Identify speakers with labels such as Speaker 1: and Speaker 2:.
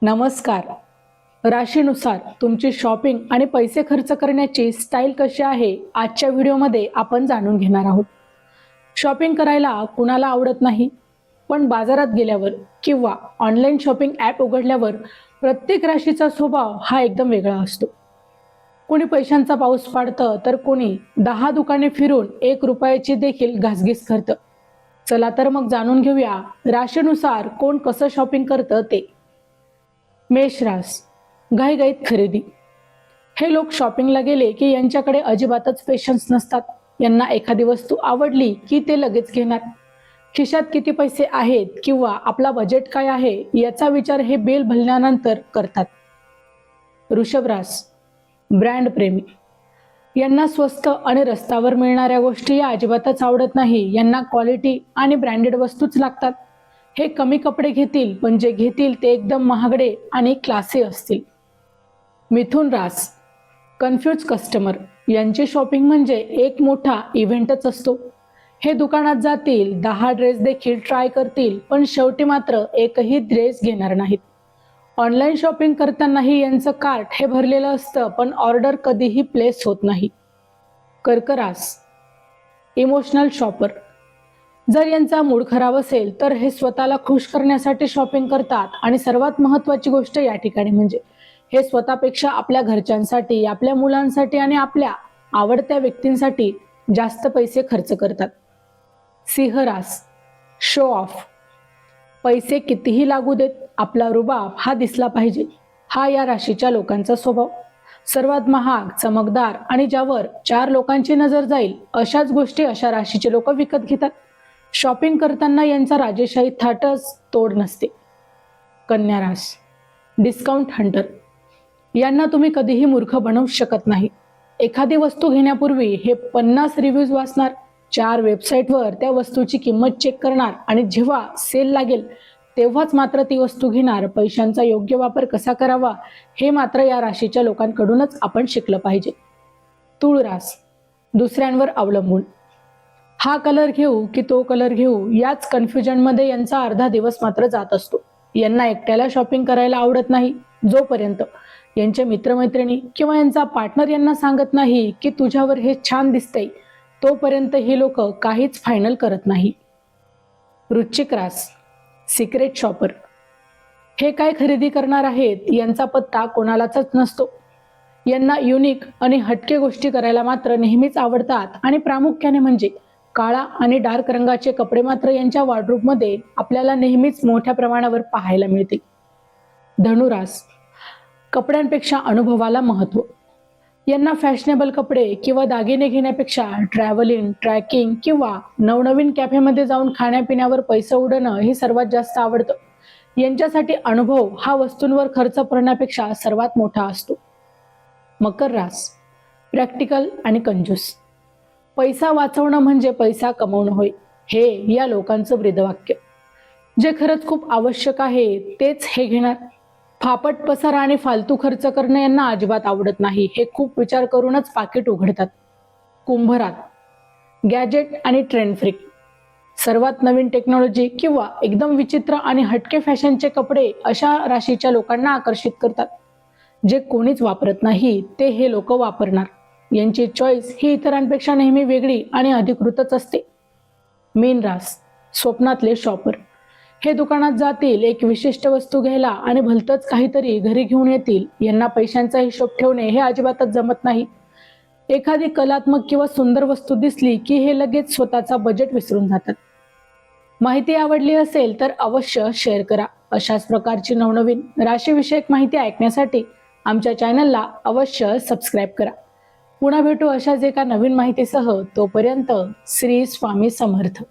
Speaker 1: नमस्कार. राशीनुसार तुमची शॉपिंग आणि पैसे खर्च करण्याची स्टाईल कशी आहे आजच्या व्हिडिओमध्ये आपण जाणून घेणार आहोत. शॉपिंग करायला कुणाला आवडत नाही, पण बाजारात गेल्यावर किंवा ऑनलाईन शॉपिंग ॲप उघडल्यावर प्रत्येक राशीचा स्वभाव हा एकदम वेगळा असतो. कोणी पैशांचा पाऊस पाडतं तर कोणी 10 दुकाने फिरून 1 रुपयाची देखील घासघीस करतं. चला तर मग जाणून घेऊया राशीनुसार कोण कसं शॉपिंग करतं ते. मेष रास, घाईघाईत खरेदी. हे लोक शॉपिंगला गेले की यांच्याकडे अजिबातच पेशन्स नसतात. यांना एखादी वस्तू आवडली की ते लगेच घेणार. खिशात किती पैसे आहेत किंवा आपला बजेट काय आहे याचा विचार हे बिल भरल्यानंतर करतात. वृषभ रास, ब्रँड प्रेमी. यांना स्वस्त आणि रस्त्यावर मिळणाऱ्या गोष्टी या अजिबातच आवडत नाही. यांना क्वालिटी आणि ब्रँडेड वस्तूच लागतात. हे कमी कपडे घेतील, पण जे घेतील ते एकदम महागडे आणि क्लासी असतील. मिथुन रास, कन्फ्यूज कस्टमर. यांची शॉपिंग म्हणजे एक मोठा इव्हेंटच असतो. हे दुकानात जातील, 10 ड्रेस देखील ट्राय करतील, पण शेवटी मात्र एकही ड्रेस घेणार नाहीत. ऑनलाईन शॉपिंग करतानाही यांचं कार्ट हे भरलेलं असतं, पण ऑर्डर कधीही प्लेस होत नाही. कर्क रास, इमोशनल शॉपर. जर यांचा मूड खराब असेल तर हे स्वतःला खुश करण्यासाठी शॉपिंग करतात. आणि सर्वात महत्त्वाची गोष्ट या ठिकाणी म्हणजे हे स्वतःपेक्षा आपल्या घरच्यांसाठी, आपल्या मुलांसाठी आणि आपल्या आवडत्या व्यक्तींसाठी जास्त पैसे खर्च करतात. सिंह रास, शो ऑफ. पैसे कितीही लागू देत, आपला रुबाब हा दिसला पाहिजे. हा या राशीच्या लोकांचा स्वभाव. सर्वात महाग, चमकदार आणि ज्यावर 4 लोकांची नजर जाईल अशाच गोष्टी अशा राशीचे लोक विकत घेतात. शॉपिंग करताना यांचा राजेशाही थाटच तोड नसते. कन्या रास, डिस्काउंट हंटर. यांना तुम्ही कधीही मूर्ख बनवू शकत नाही. एखादी वस्तू घेण्यापूर्वी हे 50 रिव्ह्यूज वाचणार, 4 वेबसाईटवर त्या वस्तूची किंमत चेक करणार आणि जेव्हा सेल लागेल तेव्हाच मात्र ती वस्तू घेणार. पैशांचा योग्य वापर कसा करावा हे मात्र या राशीच्या लोकांकडूनच आपण शिकलं पाहिजे. तुळ रास, दुसऱ्यांवर अवलंबून. हा कलर घेऊ की तो कलर घेऊ याच कन्फ्युजनमध्ये यांचा अर्धा दिवस मात्र जात असतो. यांना एकट्याला शॉपिंग करायला आवडत नाही जोपर्यंत यांचे मित्रमैत्रिणी किंवा यांचा पार्टनर यांना सांगत नाही की तुझ्यावर हे छान दिसतंय, तोपर्यंत ही लोक काहीच फायनल करत नाही. वृश्चिक रास, सिक्रेट शॉपर. हे काय खरेदी करणार आहेत यांचा पत्ता कोणालाच नसतो. यांना युनिक आणि हटके गोष्टी करायला मात्र नेहमीच आवडतात. आणि प्रामुख्याने म्हणजे काळा आणि डार्क रंगाचे कपडे मात्र यांच्या वॉर्डरोबमध्ये आपल्याला नेहमीच मोठ्या प्रमाणावर पाहायला मिळते. धनुरास, कपड्यांपेक्षा अनुभवाला महत्त्व. यांना फॅशनेबल कपडे किंवा दागिने घेण्यापेक्षा ट्रॅव्हलिंग, ट्रॅकिंग किंवा नवनवीन कॅफेमध्ये जाऊन खाण्यापिण्यावर पैसे उडवणं हे सर्वात जास्त आवडतं. यांच्यासाठी अनुभव हा वस्तूंवर खर्च करण्यापेक्षा सर्वात मोठा असतो. मकर रास, प्रॅक्टिकल आणि कंजूस. पैसा वाचवणं म्हणजे पैसा कमवणं होय, हे या लोकांचं ब्रीदवाक्य. जे खरंच खूप आवश्यक आहे तेच हे घेणार. फापट पसारा आणि फालतू खर्च करणं यांना अजिबात आवडत नाही. हे खूप विचार करूनच पाकिट उघडतात. कुंभ रास, गॅजेट आणि ट्रेंड फ्रीक. सर्वात नवीन टेक्नॉलॉजी किंवा एकदम विचित्र आणि हटके फॅशनचे कपडे अशा राशीच्या लोकांना आकर्षित करतात. जे कोणीच वापरत नाही ते हे लोक वापरणार. यांची चॉईस ही इतरांपेक्षा नेहमी वेगळी आणि अधिकृतच असते. मीन रास, स्वप्नातले शॉपर. हे दुकानात जातील, एक विशिष्ट वस्तू घ्यायला आणि भलतंच काहीतरी घरी घेऊन येतील. यांना पैशांचा हिशोब ठेवणे हे अजिबातच जमत नाही. एखादी कलात्मक किंवा सुंदर वस्तू दिसली की हे लगेच स्वतःचा बजेट विसरून जातात. माहिती आवडली असेल तर अवश्य शेअर करा. अशाच प्रकारची नवनवीन राशीविषयक माहिती ऐकण्यासाठी आमच्या चॅनलला अवश्य सबस्क्राईब करा. पुन्हा भेटू अशाच एका नवीन माहितीसह. तोपर्यंत श्री स्वामी समर्थ.